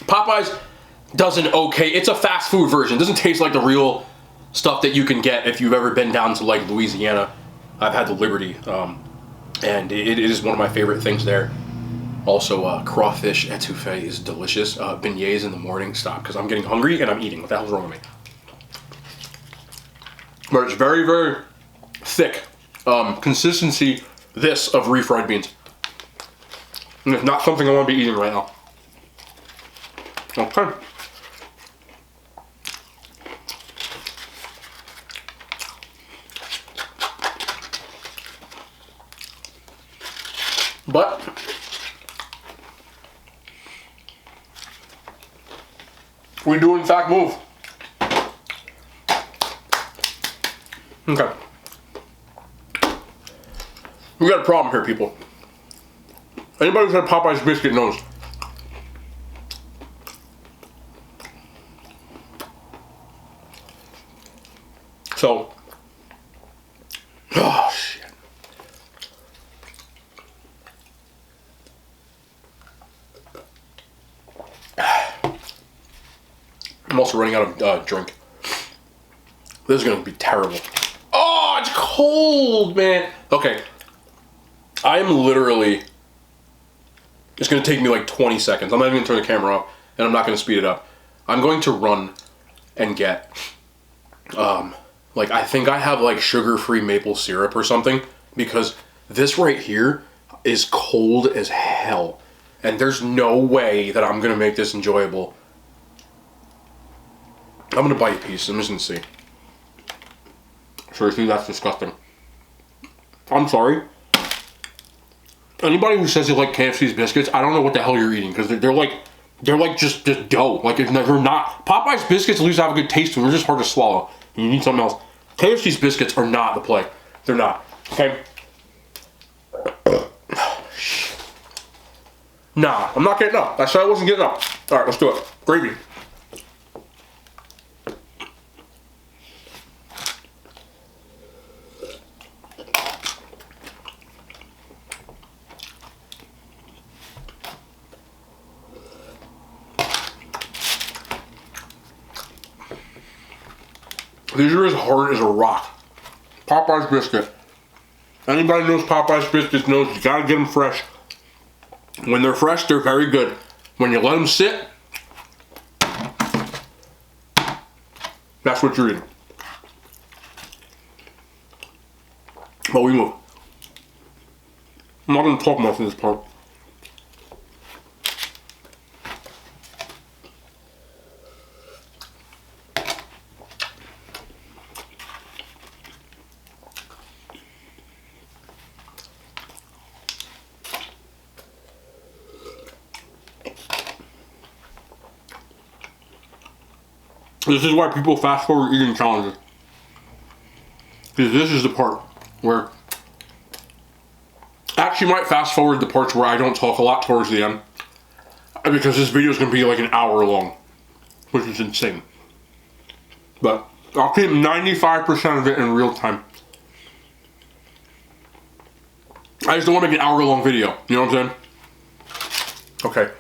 Popeyes does an okay, it's a fast food version. It doesn't taste like the real stuff that you can get if you've ever been down to like Louisiana. I've had the Liberty, and it is one of my favorite things there. Also, crawfish etouffee is delicious. Beignets in the morning, stop, because I'm getting hungry and I'm eating. What the hell's wrong with me? But it's very, very thick. Consistency, this, of refried beans. And it's not something I want to be eating right now. Okay. But we do in fact move. Okay. We got a problem here, people. Anybody who's had Popeyes biscuit knows. So, oh shit. I'm also running out of drink. This is gonna be terrible. Oh, it's cold, man. Okay. I am literally, it's gonna take me like 20 seconds. I'm not even gonna turn the camera off, and I'm not gonna speed it up. I'm going to run and get, like, I think I have like sugar-free maple syrup or something, because this right here is cold as hell. And there's no way that I'm gonna make this enjoyable. I'm gonna bite a piece, I'm just gonna see. Seriously, that's disgusting. I'm sorry. Anybody who says they like KFC's biscuits, I don't know what the hell you're eating, because they're like just dough. Like, they're not. Popeyes biscuits at least have a good taste to them. They're just hard to swallow. You need something else. KFC's biscuits are not the play. They're not. Okay? Nah, I'm not getting up. I said I wasn't getting up. Alright, let's do it. Gravy. These are as hard as a rock. Popeyes biscuit. Anybody who knows Popeyes biscuits knows you gotta get them fresh. When they're fresh, they're very good. When you let them sit, that's what you're eating. But we move. I'm not gonna talk much in this part. This is why people fast forward eating challenges. Because this is the part where, actually might fast forward the parts where I don't talk a lot towards the end. Because this video is going to be like an hour long. Which is insane. But I'll keep 95% of it in real time. I just don't want to make an hour long video. You know what I'm saying? Okay.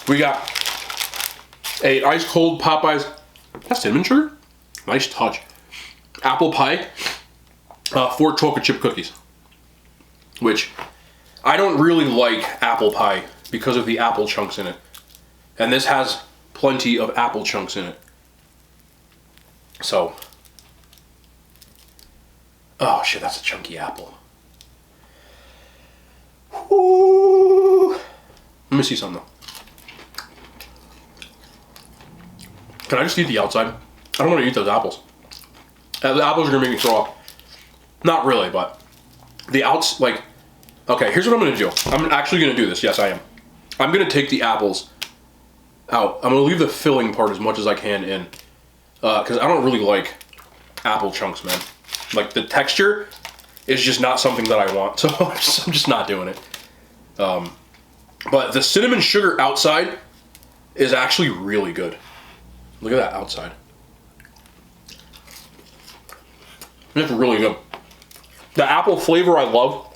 We got a ice cold Popeyes. That's cinnamon sugar? Nice touch. Apple pie. 4 chocolate chip cookies. Which, I don't really like apple pie because of the apple chunks in it. And this has plenty of apple chunks in it. So. Oh shit, that's a chunky apple. Ooh. Let me see something though. Can I just eat the outside? I don't want to eat those apples. The apples are gonna make me throw up. Not really, but the outs, like, Okay, here's what I'm gonna do. I'm actually gonna do this. Yes, I am. I'm gonna take the apples out. I'm gonna leave the filling part as much as I can in, because I don't really like apple chunks, man. Like the texture is just not something that I want, so I'm just not doing it. But the cinnamon sugar outside is actually really good. Look at that outside. It's really good. The apple flavor I love.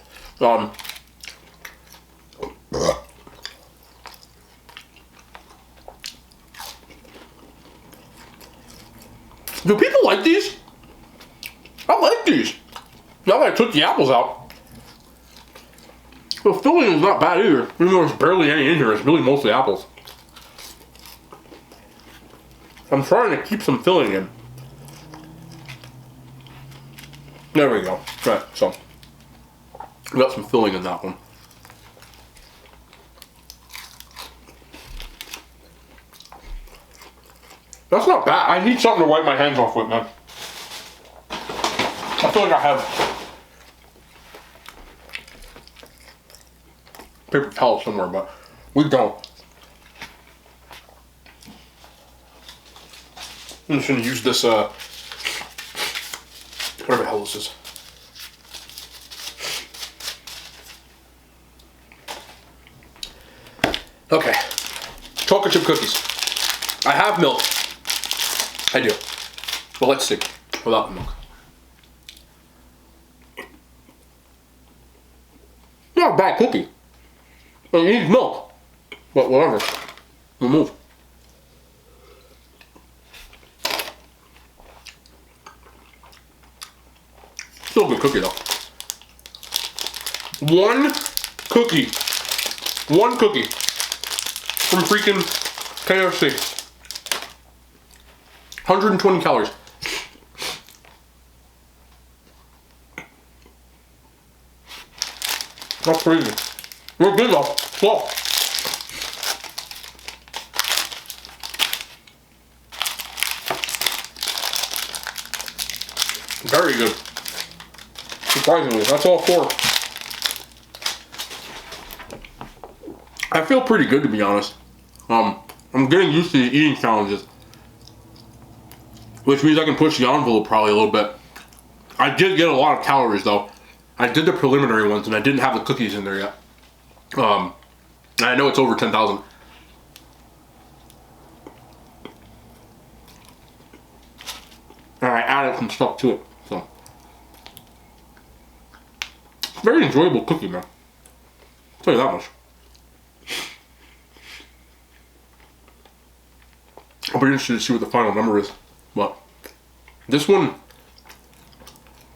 Do people like these? I like these. Now that I took the apples out. The filling is not bad either. Even though there's barely any in here, it's really mostly apples. I'm trying to keep some filling in. There we go. Right, so we got some filling in that one. That's not bad. I need something to wipe my hands off with, man. I feel like I have paper towel somewhere, but we don't. I'm just gonna use this, whatever the hell this is. Okay, chocolate chip cookies. I have milk. I do. But let's see, without the milk. Not a bad cookie. It needs milk, but whatever. We'll move. Still a good cookie though. One cookie from freaking KFC. 120 calories. That's crazy. We're good though. Slow. Very good. Surprisingly, that's all four. I feel pretty good, to be honest. I'm getting used to the eating challenges, which means I can push the envelope probably a little bit. I did get a lot of calories though. I did the preliminary ones and I didn't have the cookies in there yet. And I know it's over 10,000. And I added some stuff to it, so. Very enjoyable cookie, man. I'll tell you that much. I'll be interested to see what the final number is. But this one,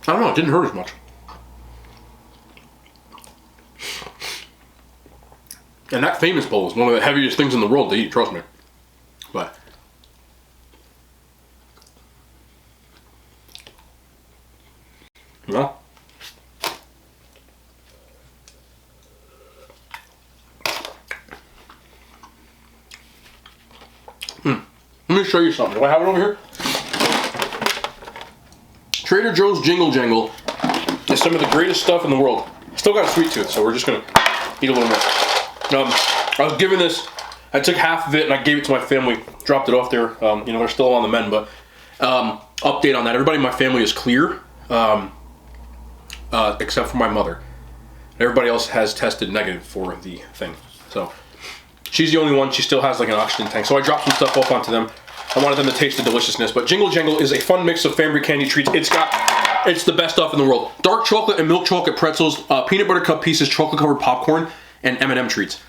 I don't know, it didn't hurt as much. And that famous bowl is one of the heaviest things in the world to eat, trust me. But yeah. Let me show you something. Do I have it over here? Trader Joe's Jingle Jangle is some of the greatest stuff in the world. Still got a sweet tooth, so we're just gonna eat a little more. I was given this, I took half of it and I gave it to my family, dropped it off there. You know, they're still on the mend, but update on that. Everybody in my family is clear, except for my mother. Everybody else has tested negative for the thing. So she's the only one. She still has like an oxygen tank. So I dropped some stuff off onto them. I wanted them to taste the deliciousness. But Jingle Jangle is a fun mix of family candy treats. It's the best stuff in the world. Dark chocolate and milk chocolate pretzels, peanut butter cup pieces, chocolate covered popcorn, and M&M treats.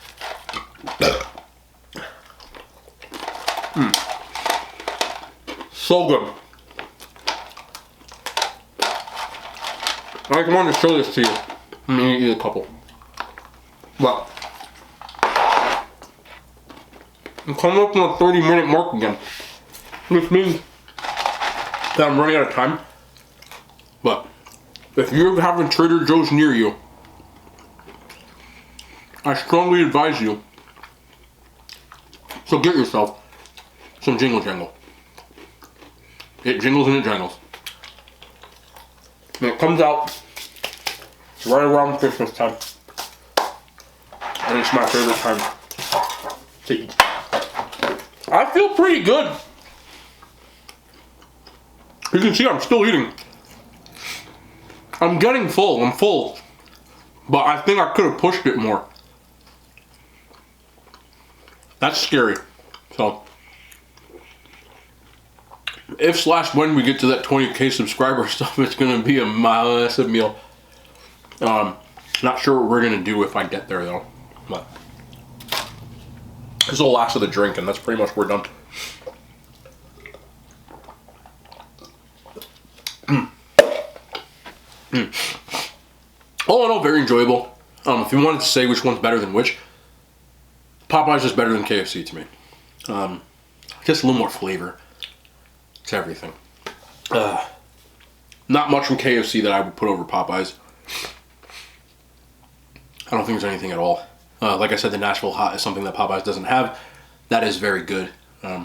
So good. I wanted to show this to you. I'm gonna eat a couple. But I'm coming up on a 30-minute mark again. Which means that I'm running out of time. But if you're having Trader Joe's near you, I strongly advise you to get yourself some Jingle Jangle. It jingles and it jangles. And it comes out right around Christmas time. and it's my favorite time to eat. I feel pretty good. You can see I'm still eating. I'm getting full, I'm full. But I think I could have pushed it more. That's scary. So, if/when we get to that 20K subscriber stuff, it's gonna be a massive meal. Not sure what we're gonna do if I get there though. But this is the last of the drink, and that's pretty much we're done. All in all, very enjoyable. If you wanted to say which one's better than which, Popeyes is better than KFC to me. Just a little more flavor to everything. Not much from KFC that I would put over Popeyes. I don't think there's anything at all. Like I said, the Nashville Hot is something that Popeyes doesn't have. That is very good.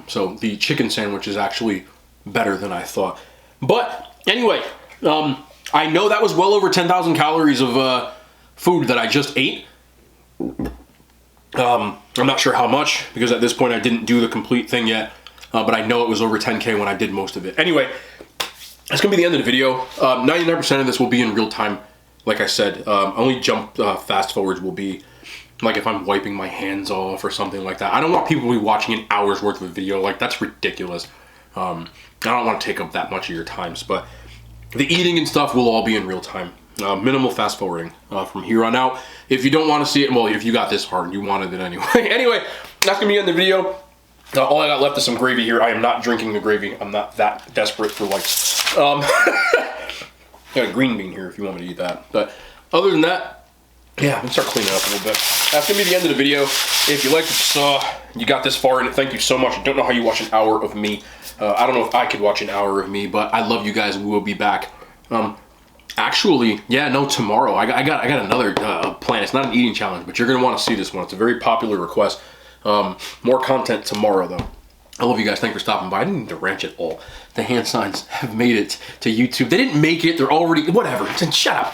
So the chicken sandwich is actually better than I thought. But anyway, I know that was well over 10,000 calories of food that I just ate. I'm not sure how much, because at this point I didn't do the complete thing yet. But I know it was over 10K when I did most of it. Anyway, that's going to be the end of the video. 99% of this will be in real time. Like I said, only jump fast forwards will be like if I'm wiping my hands off or something like that. I don't want people to be watching an hour's worth of a video. Like, that's ridiculous. I don't want to take up that much of your times, but the eating and stuff will all be in real time. Minimal fast forwarding from here on out. If you don't want to see it, well, if you got this far and you wanted it anyway. Anyway, that's going to be in the video. All I got left is some gravy here. I am not drinking the gravy. I'm not that desperate for likes. Got a green bean here if you want me to eat that. But other than that, yeah, I'm going to start cleaning up a little bit. That's going to be the end of the video. If you liked what you got this far in it, thank you so much. I don't know how you watch an hour of me. I don't know if I could watch an hour of me, but I love you guys. We will be back. Actually, yeah, no, tomorrow. I got another plan. It's not an eating challenge, but you're going to want to see this one. It's a very popular request. More content tomorrow, though. I love you guys. Thanks for stopping by. I didn't need to rant at all. The hand signs have made it to YouTube. They didn't make it. They're already... Whatever. Shut up.